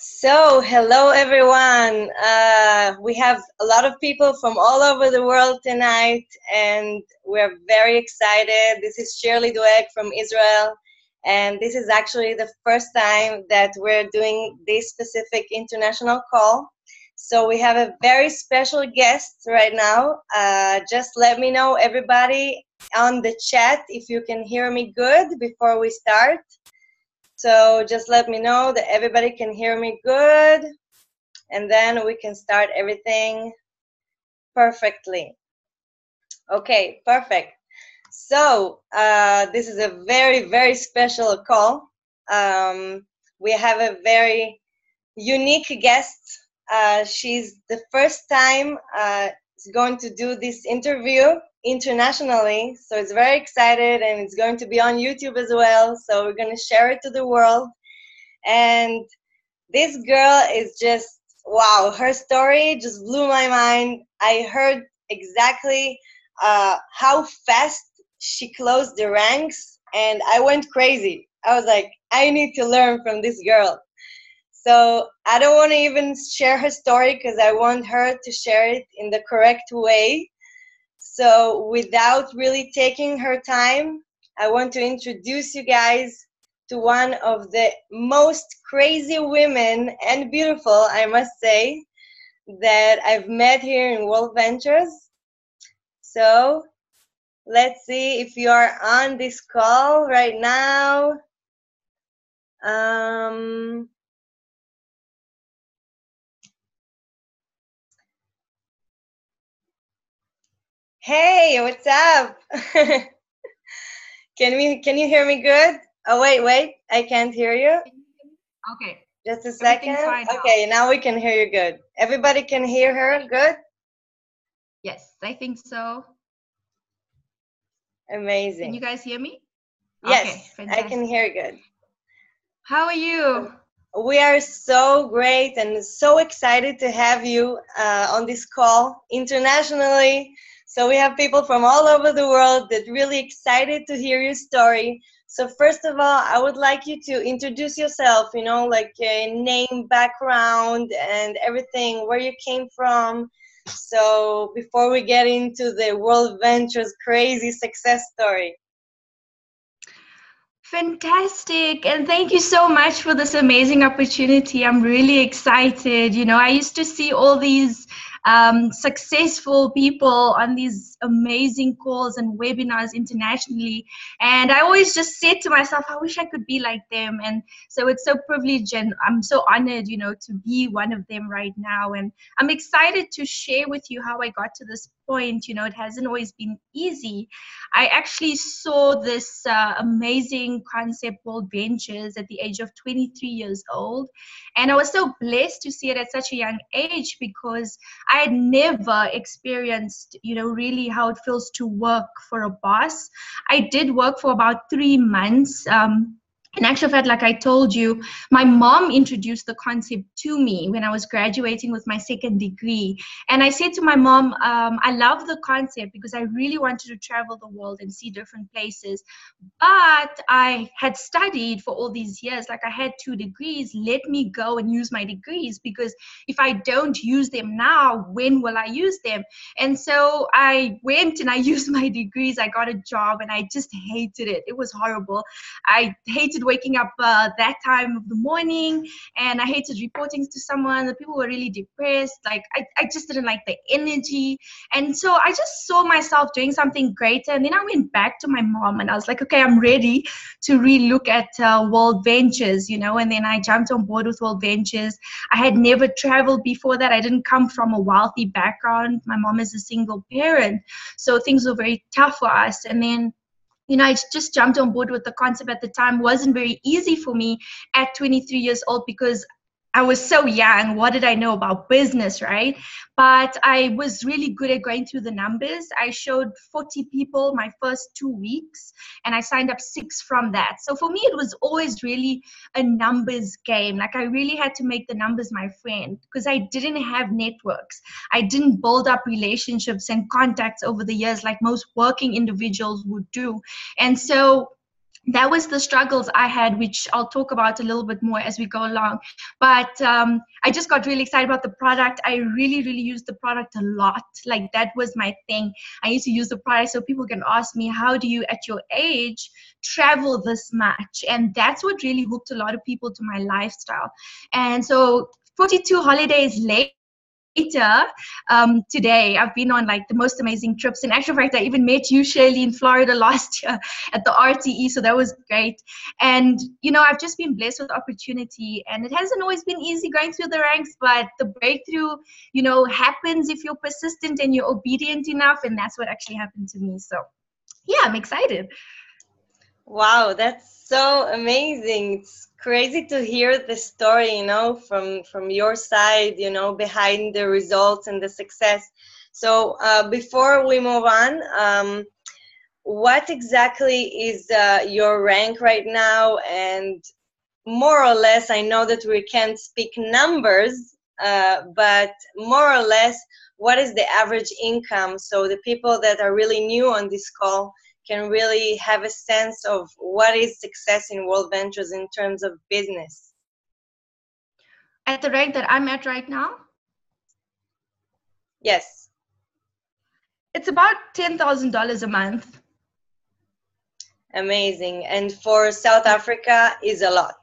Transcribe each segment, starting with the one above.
Hello everyone. We have a lot of people from all over the world tonight, and we're very excited. This is Shirley Dweck from Israel, and this is actually the first time that we're doing this specific international call. So we have a very special guest right now. Just let me know, everybody, on the chat if you can hear me good before we start. So just let me know that everybody can hear me good, and then we can start everything perfectly. Okay, perfect. So this is a very, very special call. We have a very unique guest. She's the first time going to do this interview internationally, so it's very excited, and it's going to be on YouTube as well, so we're going to share it to the world. And this girl is just, wow, her story just blew my mind. I heard exactly how fast she closed the ranks, and I went crazy. I was like, I need to learn from this girl. So I don't want to even share her story because I want her to share it in the correct way. So without really taking her time, I want to introduce you guys to one of the most crazy women, and beautiful, I must say, that I've met here in worldventures. So let's see if you are on this call right now. Hey, what's up? Can you hear me good? Oh, wait, I can't hear you. Okay. Just a second. Okay, now we can hear you good. Everybody can hear her good? Yes, I think so. Amazing. Can you guys hear me? Yes, okay, I can hear good. How are you? We are so great and so excited to have you on this call internationally. So we have people from all over the world that really excited to hear your story. So first of all, I would like you to introduce yourself, you know, like name, background, and everything, where you came from. So before we get into the worldventures crazy success story. Fantastic. And thank you so much for this amazing opportunity. I'm really excited. You know, I used to see all these successful people on these amazing calls and webinars internationally. And I always just said to myself, I wish I could be like them. And so it's so privileged, and I'm so honored, you know, to be one of them right now. And I'm excited to share with you how I got to this point. You know, it hasn't always been easy. I actually saw this amazing concept called ventures at the age of 23 years old. And I was so blessed to see it at such a young age because I had never experienced, you know, really how it feels to work for a boss. I did work for about 3 months. In actual fact, like I told you, my mom introduced the concept to me when I was graduating with my second degree. And I said to my mom, I love the concept because I really wanted to travel the world and see different places. But I had studied for all these years, like I had 2 degrees. Let me go and use my degrees, because if I don't use them now, when will I use them? And so I went and I used my degrees. I got a job and I just hated it. It was horrible. I hated waking up that time of the morning, and I hated reporting to someone. The people were really depressed. Like I just didn't like the energy. And so I just saw myself doing something greater. And then I went back to my mom and I was like, okay, I'm ready to relook at World Ventures, you know. And then I jumped on board with World Ventures. I had never traveled before that. I didn't come from a wealthy background. My mom is a single parent, so things were very tough for us. And then, you know, I just jumped on board with the concept at the time. It wasn't very easy for me at 23 years old because I was so young. What did I know about business, right? But I was really good at going through the numbers. I showed 40 people my first 2 weeks, and I signed up 6 from that. So for me, it was always really a numbers game. Like I really had to make the numbers my friend because I didn't have networks. I didn't build up relationships and contacts over the years like most working individuals would do. And so that was the struggles I had, which I'll talk about a little bit more as we go along. But I just got really excited about the product. I really, really used the product a lot. Like, that was my thing. I used to use the product, so people can ask me, how do you, at your age, travel this much? And that's what really hooked a lot of people to my lifestyle. And so 42 holidays later, today I've been on like the most amazing trips. In actual fact, I even met you, Shirley, in Florida last year at the RTE, so that was great. And I've just been blessed with opportunity, and it hasn't always been easy going through the ranks, but the breakthrough happens if you're persistent and you're obedient enough, and that's what actually happened to me. So yeah, I'm excited. Wow, that's so amazing. It's crazy to hear the story, from your side, behind the results and the success. So before we move on, what exactly is your rank right now? And more or less, I know that we can't speak numbers, but more or less, what is the average income? So the people that are really new on this call can really have a sense of what is success in World Ventures in terms of business. At the rank that I'm at right now? Yes. It's about $10,000 a month. Amazing. And for South Africa is a lot.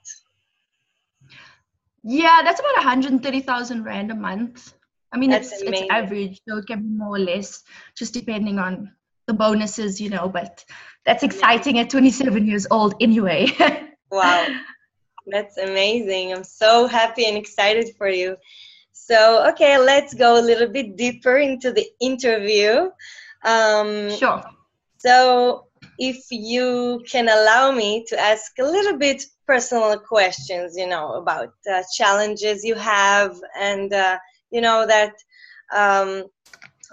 Yeah, that's about 130,000 Rand a month. I mean, it's average, so it can be more or less, just depending on the bonuses, but that's exciting at 27 years old anyway. Wow, that's amazing. I'm so happy and excited for you. So, okay, let's go a little bit deeper into the interview. Sure. So, if you can allow me to ask a little bit personal questions, about challenges you have, and that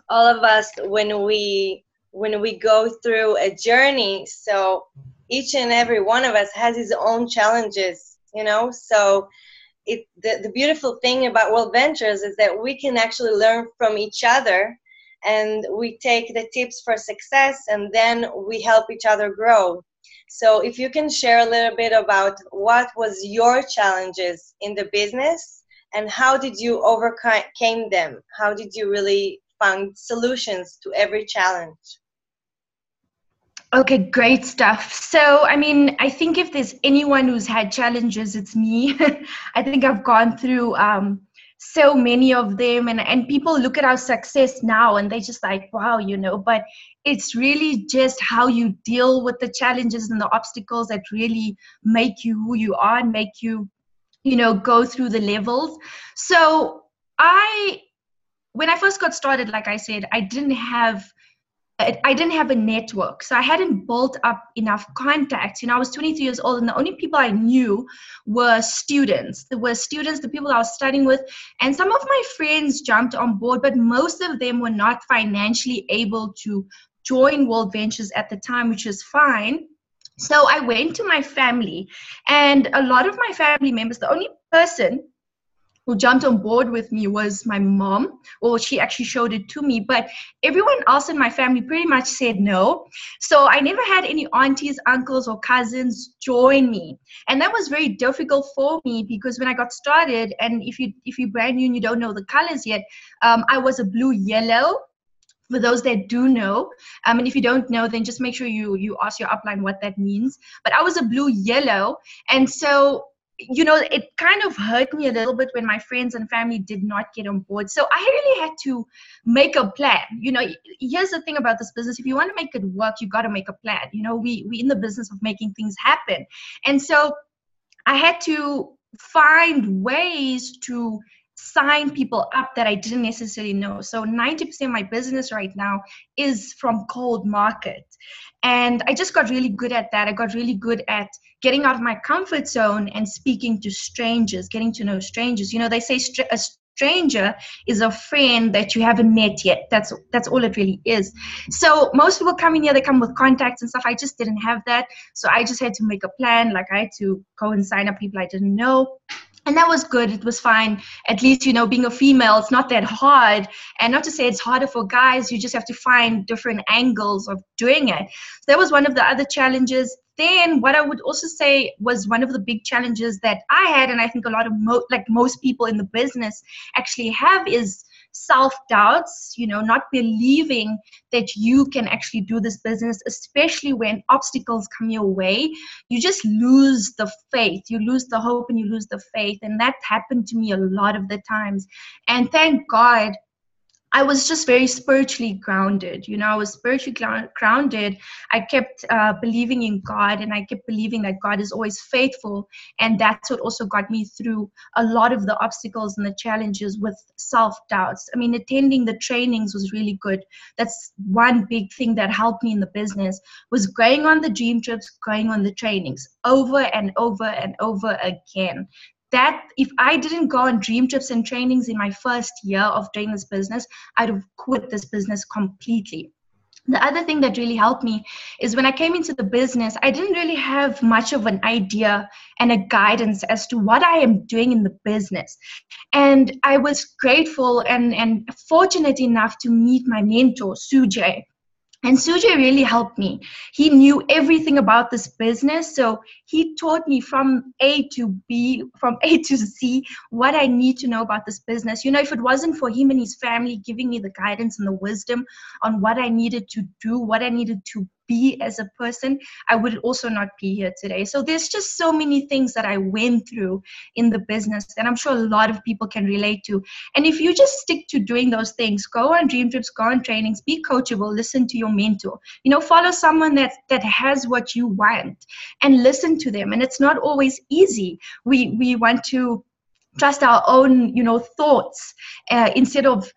all of us, when we go through a journey, so each and every one of us has his own challenges, so the beautiful thing about World Ventures is that we can actually learn from each other, and we take the tips for success, and then we help each other grow. So if you can share a little bit about what was your challenges in the business, and how did you overcome them? How did you really find solutions to every challenge? Okay, great stuff. So, I mean, I think if there's anyone who's had challenges, it's me. I think I've gone through so many of them, and people look at our success now and they just like, wow, but it's really just how you deal with the challenges and the obstacles that really make you who you are and make you, go through the levels. So when I first got started, like I said, I didn't have a network. So I hadn't built up enough contacts. I was 23 years old, and the only people I knew were students. There were students, the people I was studying with, and some of my friends jumped on board, but most of them were not financially able to join World Ventures at the time, which was fine. So I went to my family, and a lot of my family members, the only person who jumped on board with me was my mom. Well, she actually showed it to me, but everyone else in my family pretty much said no. So I never had any aunties, uncles, or cousins join me. And that was very difficult for me, because when I got started, and if you're brand new and you don't know the colors yet, I was a blue-yellow. For those that do know, and if you don't know, then just make sure you ask your upline what that means. But I was a blue-yellow, and so it kind of hurt me a little bit when my friends and family did not get on board. So I really had to make a plan. Here's the thing about this business: if you want to make it work, you got to make a plan. We in the business of making things happen, and so I had to find ways to sign people up that I didn't necessarily know. So 90% of my business right now is from cold market. And I just got really good at that. I got really good at getting out of my comfort zone and speaking to strangers, getting to know strangers. They say a stranger is a friend that you haven't met yet. That's all it really is. So most people come in here, they come with contacts and stuff. I just didn't have that. So I just had to make a plan. Like, I had to go and sign up people I didn't know. And that was good. It was fine. At least, being a female, it's not that hard. And not to say it's harder for guys, you just have to find different angles of doing it. So that was one of the other challenges. then what I would also say was one of the big challenges that I had, and I think a lot of most people in the business actually have, is self-doubts, not believing that you can actually do this business, especially when obstacles come your way. You just lose the faith, you lose the hope, and you lose the faith. And that happened to me a lot of the times. And thank God, I was just very spiritually grounded. I was spiritually grounded. I kept believing in God, and I kept believing that God is always faithful. And that's what also got me through a lot of the obstacles and the challenges with self-doubts. I mean, attending the trainings was really good. That's one big thing that helped me in the business, was going on the dream trips, going on the trainings over and over and over again. That if I didn't go on dream trips and trainings in my first year of doing this business, I'd have quit this business completely. The other thing that really helped me is when I came into the business, I didn't really have much of an idea and a guidance as to what I am doing in the business. And I was grateful and fortunate enough to meet my mentor, Sujay. And Sujay really helped me. He knew everything about this business. So he taught me from A to B, from A to Z, what I need to know about this business. If it wasn't for him and his family giving me the guidance and the wisdom on what I needed to do, what I needed to be as a person, I would also not be here today. So there's just so many things that I went through in the business that I'm sure a lot of people can relate to. And if you just stick to doing those things, go on dream trips, go on trainings, be coachable, listen to your mentor, follow someone that has what you want and listen to them. And it's not always easy. We want to trust our own, thoughts instead of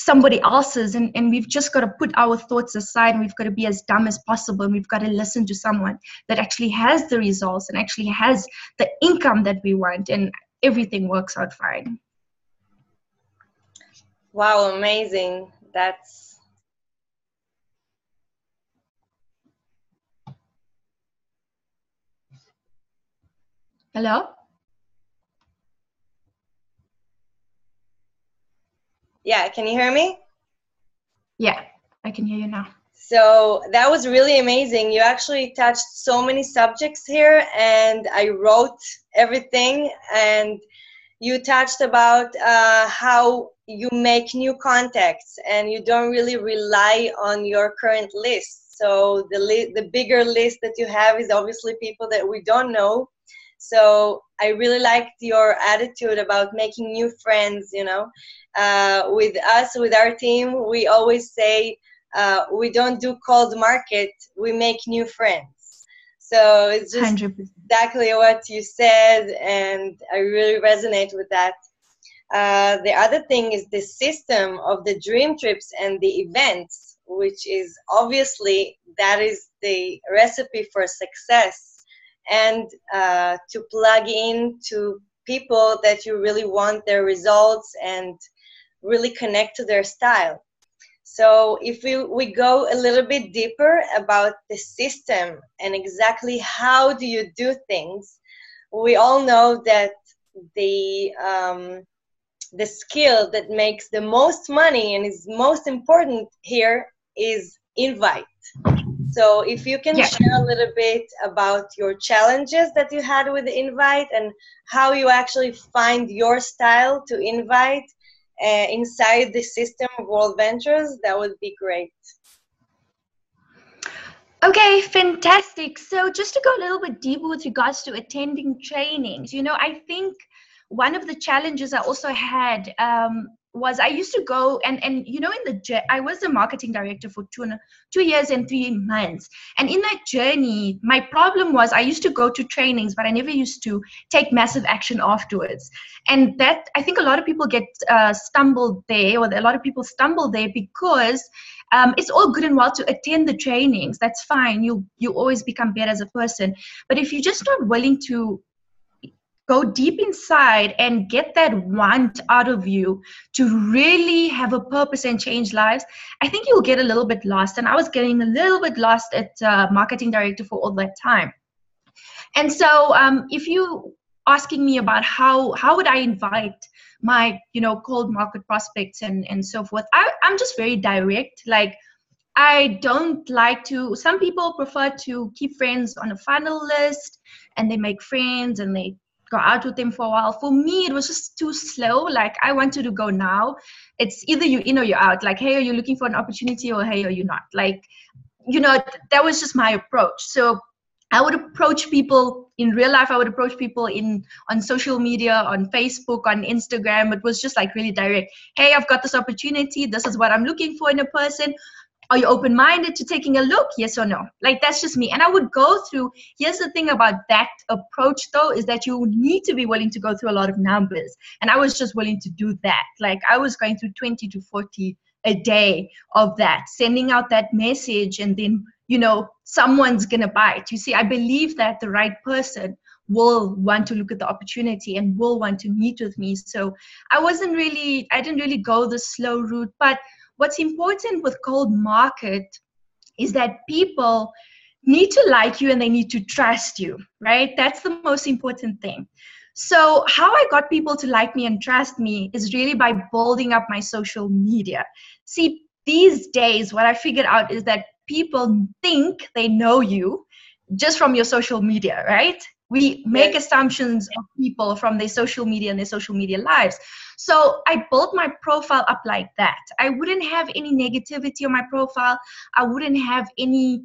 somebody else's, and we've just got to put our thoughts aside, and we've got to be as dumb as possible, and we've got to listen to someone that actually has the results and actually has the income that we want, and everything works out fine. Wow, amazing. That's Hello? Yeah, can you hear me? Yeah, I can hear you now. So that was really amazing. You actually touched so many subjects here, and I wrote everything. And you touched about how you make new contacts, and you don't really rely on your current list. So the bigger list that you have is obviously people that we don't know. So I really liked your attitude about making new friends. With us, with our team, we always say, we don't do cold market, we make new friends. So it's just 100%. exactly what you said, and I really resonate with that. The other thing is the system of the dream trips and the events, which is obviously that is the recipe for success, and to plug in to people that you really want their results and really connect to their style. So if we go a little bit deeper about the system and exactly how do you do things, we all know that the skill that makes the most money and is most important here is invite. So if you can share a little bit about your challenges that you had with the invite and how you actually find your style to invite inside the system of WorldVentures, that would be great. Okay, fantastic. So just to go a little bit deeper with regards to attending trainings, I think one of the challenges I also had was I used to go and I was the marketing director for 2 years and 3 months. And in that journey, my problem was I used to go to trainings, but I never used to take massive action afterwards. And that, I think a lot of people get stumbled there, or a lot of people stumble there because it's all good and well to attend the trainings. That's fine. You always become better as a person. But if you're just not willing to go deep inside and get that want out of you to really have a purpose and change lives, I think you'll get a little bit lost. And I was getting a little bit lost at marketing director for all that time. And so if you asking me about how would I invite my cold market prospects and so forth, I'm just very direct. Like, I don't like to, some people prefer to keep friends on a funnel list and they make friends and they go out with them for a while. For me, it was just too slow. Like, I wanted to go now. It's either you're in or you're out. Like, hey, are you looking for an opportunity, or hey, are you not? Like, that was just my approach. So I would approach people in real life. I would approach people on social media, on Facebook, on Instagram. It was just like really direct. Hey, I've got this opportunity. This is what I'm looking for in a person. Are you open-minded to taking a look? Yes or no? Like, that's just me. And I would go through, here's the thing about that approach though, is that you need to be willing to go through a lot of numbers. And I was just willing to do that. Like, I was going through 20 to 40 a day of that, sending out that message, and then, someone's going to bite. You see, I believe that the right person will want to look at the opportunity and will want to meet with me. So I didn't really go the slow route. But what's important with cold market is that people need to like you and they need to trust you, right? That's the most important thing. So how I got people to like me and trust me is really by building up my social media. See, these days, what I figured out is that people think they know you just from your social media, right? We make assumptions of people from their social media and their social media lives. So I built my profile up like that. I wouldn't have any negativity on my profile. I wouldn't have any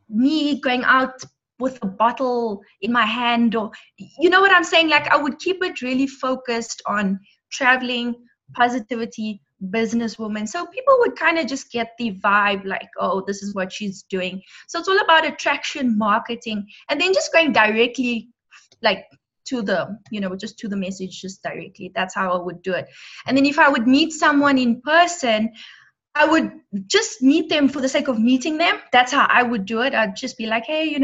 me going out with a bottle in my hand, or you know what I'm saying? Like, I would keep it really focused on traveling, positivity, businesswoman. So people would kind of just get the vibe like, oh, this is what she's doing. So it's all about attraction marketing, and then just going directly like to the, just to the message, just directly. That's how I would do it. And then if I would meet someone in person, I would just meet them for the sake of meeting them. That's how I would do it. I'd just be like, hey,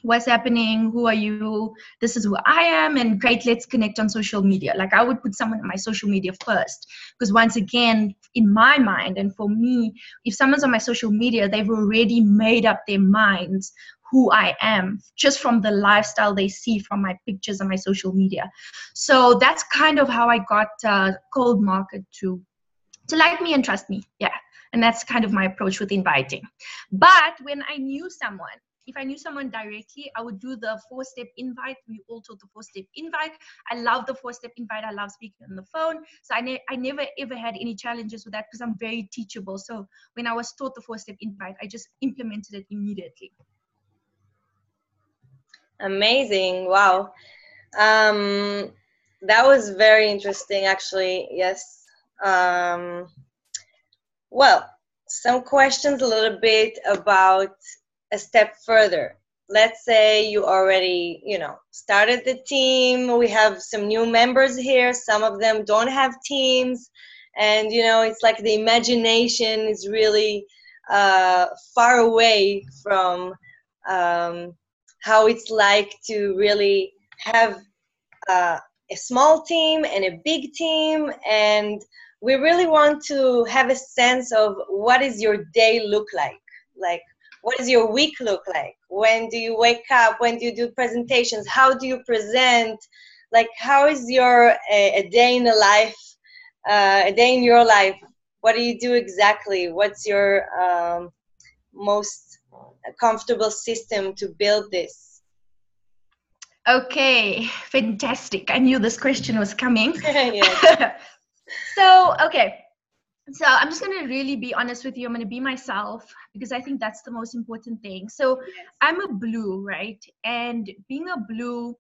what's happening? Who are you? This is who I am. And great, let's connect on social media. Like, I would put someone on my social media first. Because once again, in my mind and for me, if someone's on my social media, they've already made up their minds who I am just from the lifestyle they see from my pictures on my social media. So that's kind of how I got cold market to like me and trust me. Yeah. And that's kind of my approach with inviting. But when I knew someone, if I knew someone directly, I would do the 4-step invite. We all taught the 4-step invite. I love the 4-step invite. I love speaking on the phone. So I never ever had any challenges with that because I'm very teachable. So when I was taught the 4-step invite, I just implemented it immediately. Amazing. Wow. That was very interesting, actually. Yes. Well, some questions a little bit about a step further. Let's say you already, started the team. We have some new members here. Some of them don't have teams. And, it's like the imagination is really far away from how it's like to really have a small team and a big team. And we really want to have a sense of what is your day look like? Like, what does your week look like? When do you wake up? When do you do presentations? How do you present? Like, how is your a day in a life, a day in your life? What do you do exactly? What's your most comfortable system to build this? Okay, fantastic. I knew this question was coming. So I'm just going to really be honest with you. I'm going to be myself because I think that's the most important thing. So I'm a blue, right? And being a blue,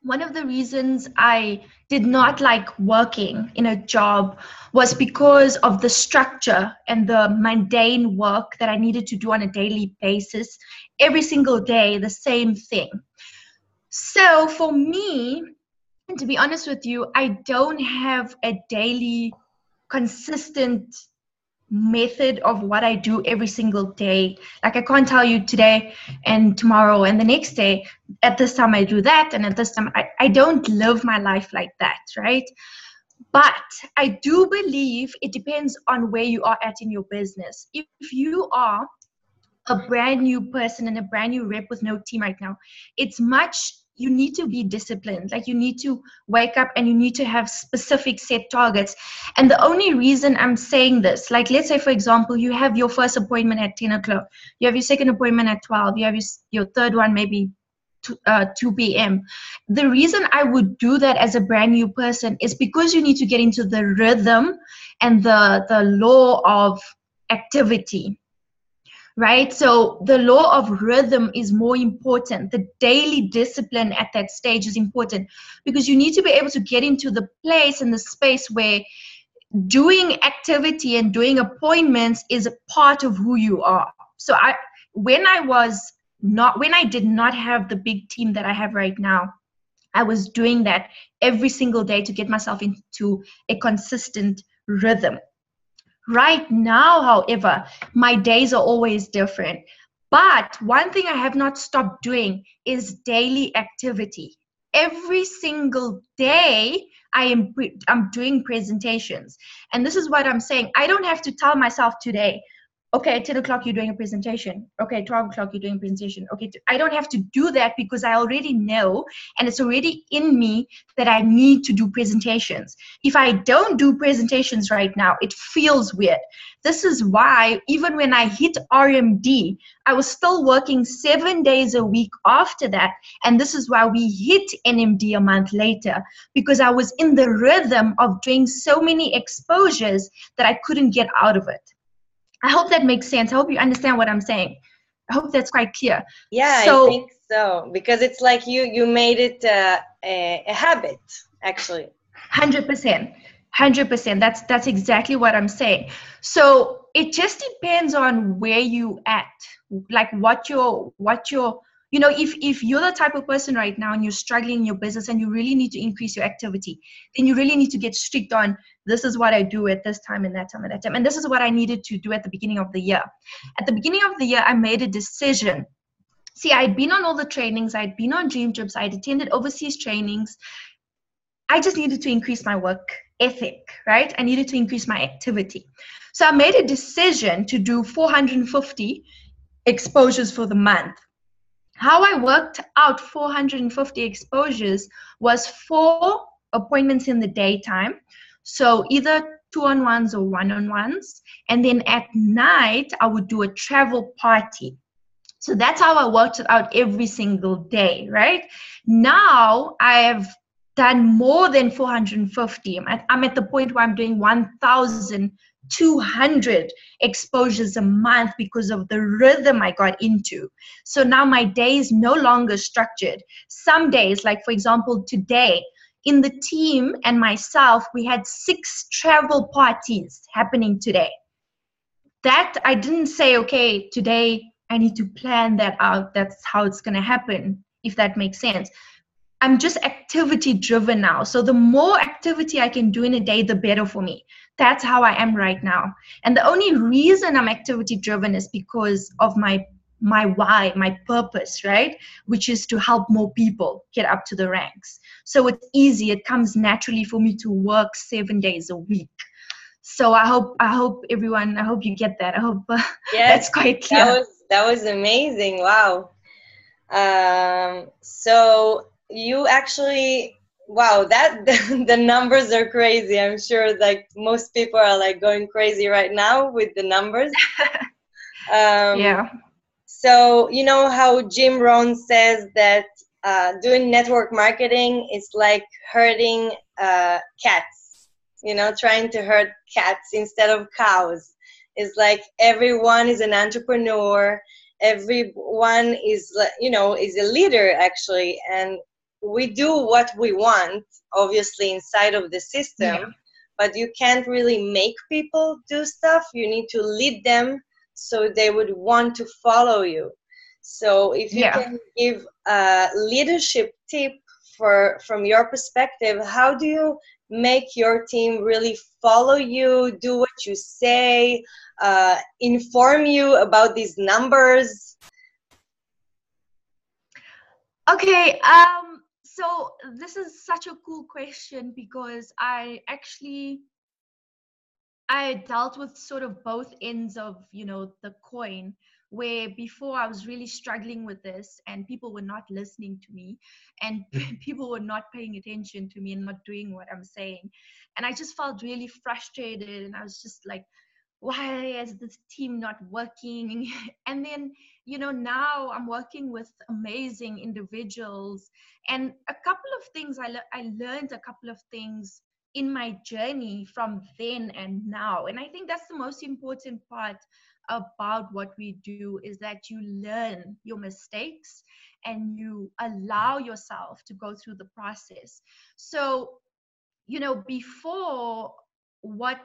one of the reasons I did not like working in a job was because of the structure and the mundane work that I needed to do on a daily basis, every single day, the same thing. So for me, and to be honest with you, I don't have a daily consistent method of what I do every single day. Like, I can't tell you today and tomorrow and the next day, at this time I do that, and at this time I don't live my life like that, right? But I do believe it depends on where you are at in your business. If you are a brand new person and a brand new rep with no team right now, it's much you need to be disciplined. Like, you need to wake up and you need to have specific set targets. And the only reason I'm saying this, like, let's say, for example, you have your first appointment at 10 o'clock, you have your second appointment at 12, you have your third one maybe 2 p.m. The reason I would do that as a brand new person is because you need to get into the rhythm and the law of activity, right? So the law of rhythm is more important. The daily discipline at that stage is important because you need to be able to get into the place and the space where doing activity and doing appointments is a part of who you are. So when I did not have the big team that I have right now, I was doing that every single day to get myself into a consistent rhythm. Right now, however, my days are always different. But one thing I have not stopped doing is daily activity. Every single day, I'm doing presentations. And this is what I'm saying. I don't have to tell myself today, okay, 10 o'clock, you're doing a presentation. Okay, 12 o'clock, you're doing a presentation. Okay, I don't have to do that because I already know, and it's already in me that I need to do presentations. If I don't do presentations right now, it feels weird. This is why even when I hit RMD, I was still working 7 days a week after that. And this is why we hit NMD a month later, because I was in the rhythm of doing so many exposures that I couldn't get out of it. I hope that makes sense. I hope you understand what I'm saying. I hope that's quite clear. Yeah, I think so, because it's like you made it a habit, actually. 100%. 100%. That's exactly what I'm saying. So it just depends on where you at, like what your if you're the type of person right now and you're struggling in your business and you really need to increase your activity, then you really need to get strict on, this is what I do at this time and that time and that time. And this is what I needed to do at the beginning of the year. At the beginning of the year, I made a decision. See, I'd been on all the trainings, I'd been on dream trips, I'd attended overseas trainings. I just needed to increase my work ethic, right? I needed to increase my activity. So I made a decision to do 450 exposures for the month. How I worked out 450 exposures was 4 appointments in the daytime. So either 2-on-1s or 1-on-1s. And then at night, I would do a travel party. So that's how I worked it out every single day, right? Now I have done more than 450. I'm at the point where I'm doing 1,200 exposures a month because of the rhythm I got into. So now my day is no longer structured. Some days, like for example, today, in the team and myself, we had 6 travel parties happening today. That I didn't say, okay, today I need to plan that out. That's how it's going to happen, if that makes sense. I'm just activity driven now. So the more activity I can do in a day, the better for me. That's how I am right now. And the only reason I'm activity driven is because of my why, my purpose, right? Which is to help more people get up to the ranks. So it's easy. It comes naturally for me to work 7 days a week. So I hope everyone, I hope you get that. I hope that's quite clear. That was amazing. Wow. So you actually, wow, that the numbers are crazy. I'm sure like most people are like going crazy right now with the numbers. Yeah. So you know how Jim Rohn says that doing network marketing is like herding cats, you know, trying to herd cats instead of cows. It's like everyone is an entrepreneur, everyone is, you know, is a leader actually, and we do what we want, obviously inside of the system, yeah. But you can't really make people do stuff. You need to lead them so they would want to follow you. So if you can give a leadership tip from your perspective, how do you make your team really follow you, do what you say, inform you about these numbers? Okay, so this is such a cool question because I dealt with sort of both ends of, you know, the coin. where before I was really struggling with this and people were not listening to me and people were not paying attention to me and not doing what I'm saying. And I just felt really frustrated, and I was just like, why is this team not working? And then, now I'm working with amazing individuals, and a couple of things I learned a couple of things in my journey from then and now. And I think that's the most important part about what we do, is that you learn your mistakes and you allow yourself to go through the process. So, before, what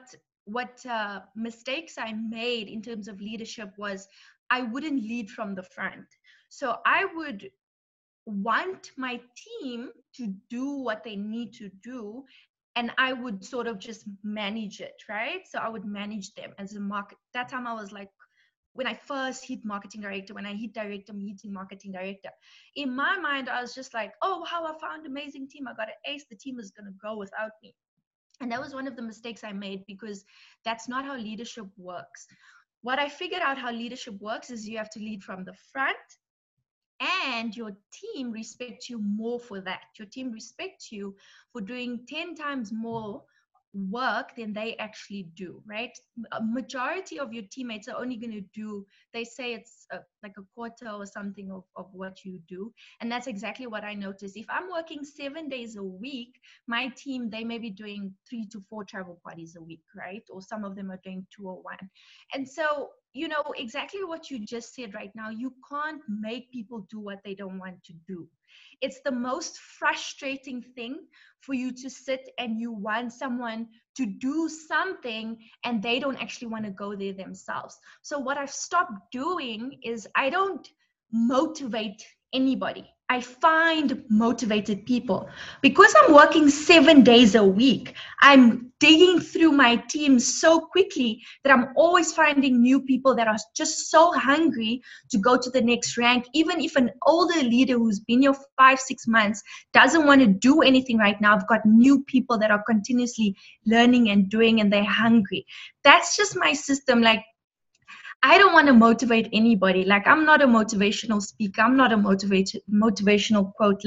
mistakes I made in terms of leadership was I wouldn't lead from the front. So I would want my team to do what they need to do, and I would sort of just manage it, right? So I would manage them as a market. That time I was like, when I first hit marketing director, when I hit director, I'm hitting marketing director. In my mind, I was just like, oh, wow, I found an amazing team. I got an ace. The team is going to go without me. And that was one of the mistakes I made, because that's not how leadership works. What I figured out how leadership works is you have to lead from the front, and your team respects you more for that. Your team respects you for doing 10 times more work than they actually do, right? A majority of your teammates are only going to do, they say it's like a quarter or something of what you do. And that's exactly what I noticed. If I'm working 7 days a week, my team, they may be doing 3 to 4 travel parties a week, right? Or some of them are doing 2 or 1. And so, exactly what you just said right now, you can't make people do what they don't want to do. It's the most frustrating thing for you to sit and you want someone to do something and they don't actually want to go there themselves. So what I've stopped doing is I don't motivate anybody. I find motivated people. Because I'm working 7 days a week, I'm digging through my team so quickly that I'm always finding new people that are just so hungry to go to the next rank. Even if an older leader who's been here 5-6 months doesn't want to do anything right now, I've got new people that are continuously learning and doing, and they're hungry. That's just my system. Like, I don't want to motivate anybody. Like, I'm not a motivational speaker. I'm not a motivational quote.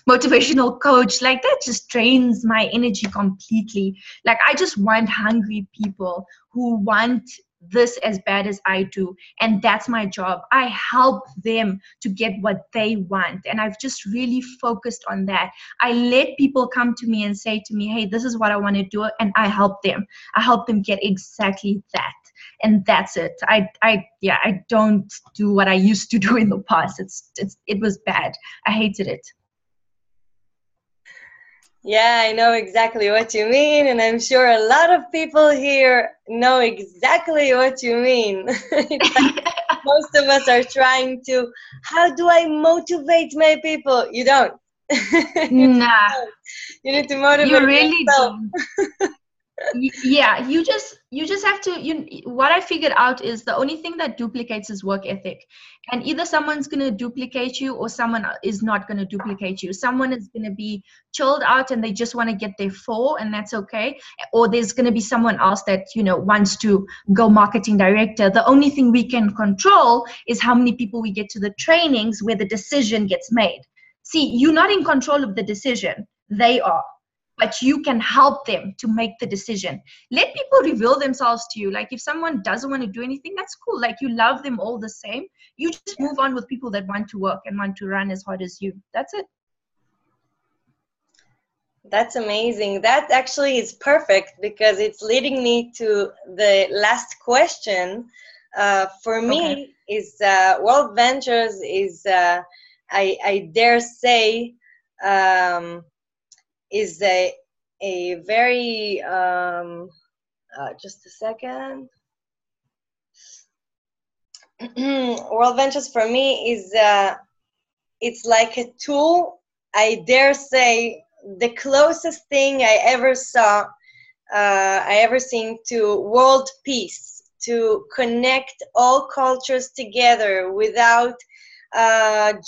Motivational coach. Like, that just drains my energy completely. Like, I just want hungry people who want this as bad as I do. And that's my job. I help them to get what they want. And I've just really focused on that. I let people come to me and say to me, hey, this is what I want to do. And I help them. I help them get exactly that. And that's it. I don't do what I used to do in the past. It was bad. I hated it. Yeah, I know exactly what you mean, and I'm sure a lot of people here know exactly what you mean. It's like most of us are trying to, how do I motivate my people? You don't. Nah. You need to motivate you really yourself. Don't. Yeah, you just have to, what I figured out is the only thing that duplicates is work ethic. And either someone's going to duplicate you or someone is not going to duplicate you. Someone is going to be chilled out and they just want to get their full, and that's okay. Or there's going to be someone else that, wants to go marketing director. The only thing we can control is how many people we get to the trainings where the decision gets made. See, you're not in control of the decision. They are. But you can help them to make the decision. Let people reveal themselves to you. Like, if someone doesn't want to do anything, that's cool. Like, you love them all the same. You just move on with people that want to work and want to run as hard as you. That's it. That's amazing. That actually is perfect, because it's leading me to the last question. For me, is worldventures is, I dare say, is a very, just a second. worldventures for me is, it's like a tool. I dare say the closest thing I ever saw, I ever seen to world peace, to connect all cultures together without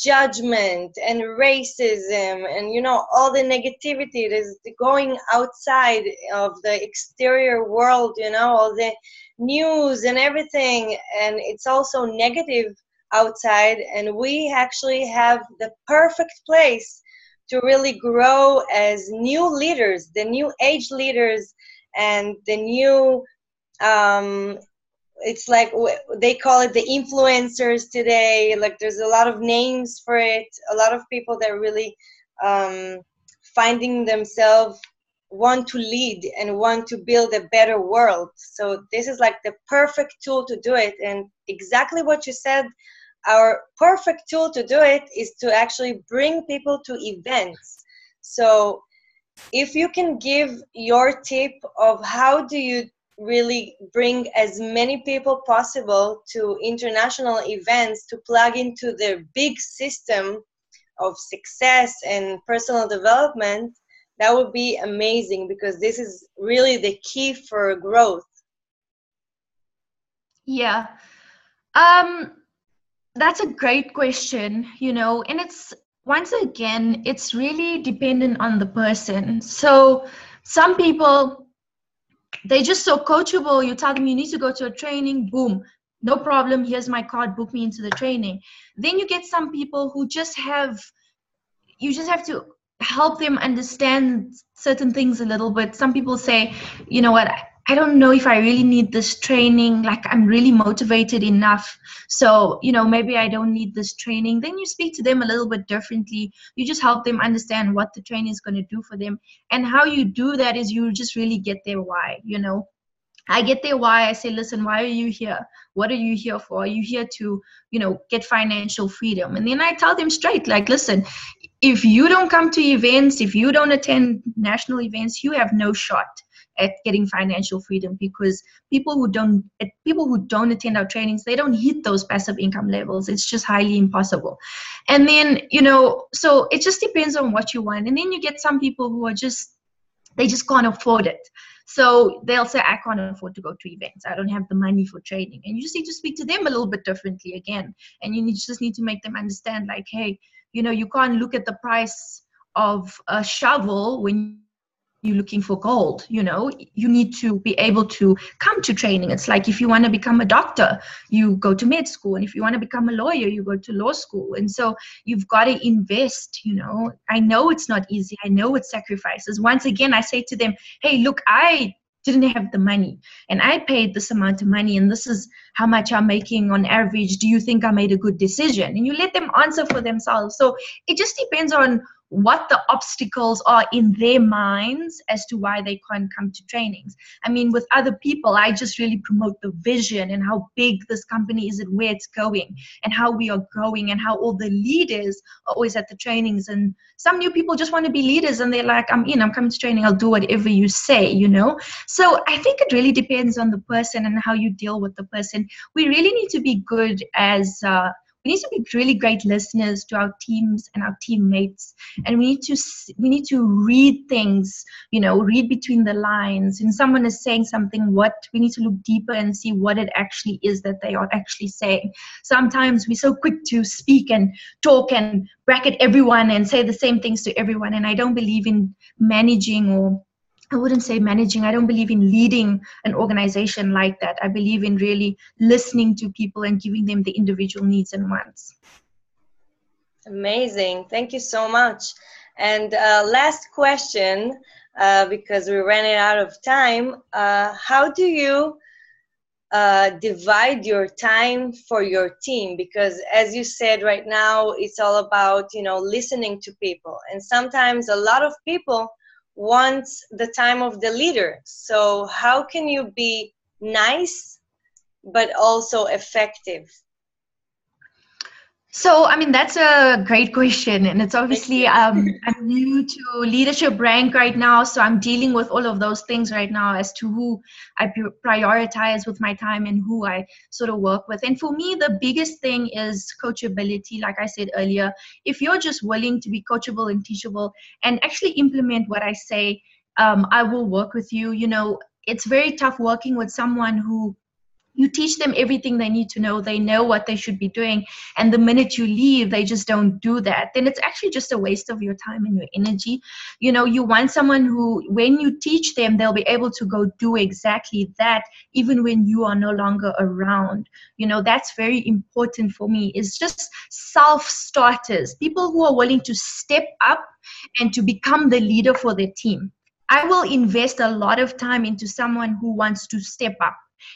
judgment and racism and, you know, all the negativity that is going outside of the exterior world, you know, all the news and everything, and it's also negative outside, and we actually have the perfect place to really grow as new leaders, the new age leaders, and the new it's like they call it the influencers today. Like there's a lot of names for it, a lot of people that really finding themselves want to lead and want to build a better world. So this is like the perfect tool to do it. And exactly what you said, our perfect tool to do it is to actually bring people to events. So if you can give your tip of how do you really bring as many people possible to international events to plug into their big system of success and personal development, that would be amazing, because this is really the key for growth. Yeah. That's a great question, you know, and it's, once again, it's really dependent on the person. So some people, they're just so coachable. You tell them you need to go to a training, boom, no problem, here's my card, book me into the training. Then you get some people who just have, you just have to help them understand certain things a little bit. Some people say, you know what, I don't know if I really need this training, like I'm really motivated enough, so you know, maybe I don't need this training. Then you speak to them a little bit differently. You just help them understand what the training is going to do for them, and how you do that is you just really get their why. You know, I get their why. I say, listen, why are you here? What are you here for? Are you here to, you know, get financial freedom? And then I tell them straight, like, listen, if you don't come to events, if you don't attend national events, you have no shot at getting financial freedom, because people who don't attend our trainings, they don't hit those passive income levels. It's just highly impossible. And then, you know, so it just depends on what you want. And then you get some people who are just, they just can't afford it. So they'll say, I can't afford to go to events. I don't have the money for training. And you just need to speak to them a little bit differently again. And just need to make them understand, like, hey, you know, you can't look at the price of a shovel when you're looking for gold. You know, you need to be able to come to training. It's like, if you want to become a doctor, you go to med school. And if you want to become a lawyer, you go to law school. And so you've got to invest. You know, I know it's not easy. I know it's sacrifices. Once again, I say to them, hey, look, I didn't have the money and I paid this amount of money, and this is how much I'm making on average. Do you think I made a good decision? And you let them answer for themselves. So it just depends on what the obstacles are in their minds as to why they can't come to trainings. I mean, with other people, I just really promote the vision and how big this company is and where it's going and how we are growing and how all the leaders are always at the trainings. And some new people just want to be leaders and they're like, I'm coming to training, I'll do whatever you say, you know? So I think it really depends on the person and how you deal with the person. We really need to be good as we need to be really great listeners to our teams and our teammates, and we need to read things, you know, read between the lines. When someone is saying something, we need to look deeper and see what it actually is that they are actually saying. Sometimes we're so quick to speak and talk and bracket everyone and say the same things to everyone, and I don't believe in managing, or I wouldn't say managing. I don't believe in leading an organization like that. I believe in really listening to people and giving them the individual needs and wants. Amazing. Thank you so much. And last question, because we're running out of time. How do you divide your time for your team? Because as you said, right now, it's all about, you know, listening to people. And sometimes a lot of people wants the time of the leader. So how can you be nice but also effective? So, I mean, that's a great question. And it's obviously, I'm new to leadership rank right now. So I'm dealing with all of those things right now as to who I prioritize with my time and who I sort of work with. And for me, the biggest thing is coachability. Like I said earlier, if you're just willing to be coachable and teachable and actually implement what I say, I will work with you. You know, it's very tough working with someone who You teach them everything they need to know. They know what they should be doing. And the minute you leave, they just don't do that. Then it's actually just a waste of your time and your energy. You know, you want someone who, when you teach them, they'll be able to go do exactly that, even when you are no longer around. You know, that's very important for me, is just self-starters, people who are willing to step up and to become the leader for their team. I will invest a lot of time into someone who wants to step up.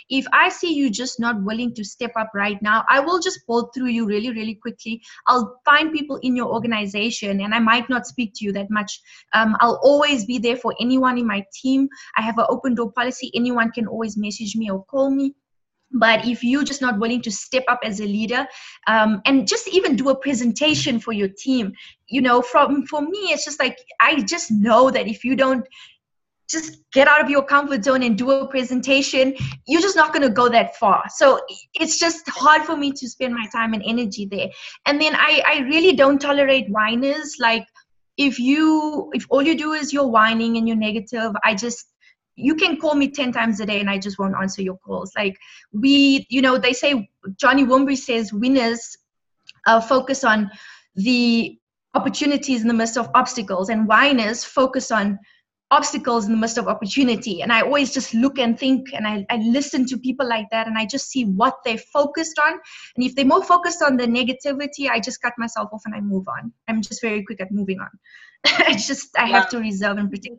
If I see you just not willing to step up right now, I will just pull through you really, really quickly. I'll find people in your organization, and I might not speak to you that much. I'll always be there for anyone in my team. I have an open door policy. Anyone can always message me or call me. But if you're just not willing to step up as a leader, and just even do a presentation for your team, you know, for me, it's just like, I just know that if you don't just get out of your comfort zone and do a presentation, you're just not going to go that far. So it's just hard for me to spend my time and energy there. And then I really don't tolerate whiners. Like, if all you do is you're whining and you're negative, you can call me 10 times a day and I just won't answer your calls. Like, they say, Johnny Wombry says, winners focus on the opportunities in the midst of obstacles, and whiners focus on obstacles in the midst of opportunity. And I always just look and think, and I listen to people like that, and I just see what they're focused on. And if they're more focused on the negativity, I just cut myself off and I move on. I'm just very quick at moving on. I have to reserve and protect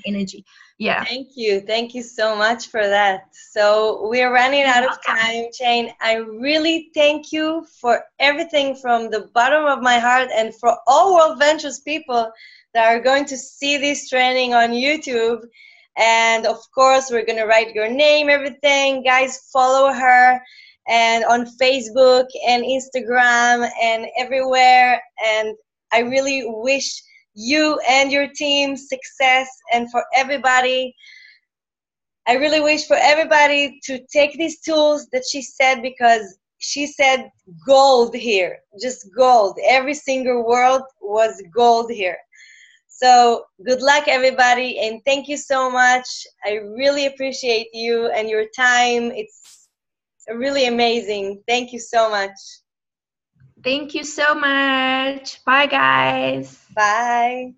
energy. Yeah. Thank you so much for that. So we're running out of time, Jane. I really thank you for everything from the bottom of my heart, and for all World Ventures people that are going to see this training on YouTube. And of course, we're going to write your name, everything. Guys, follow her, and on Facebook and Instagram and everywhere. And I really wish you and your team success. And for everybody, I really wish for everybody to take these tools that she said, because she said gold here, just gold. Every single word was gold here. So good luck, everybody, and thank you so much. I really appreciate you and your time. It's really amazing. Thank you so much. Thank you so much. Bye, guys. Bye.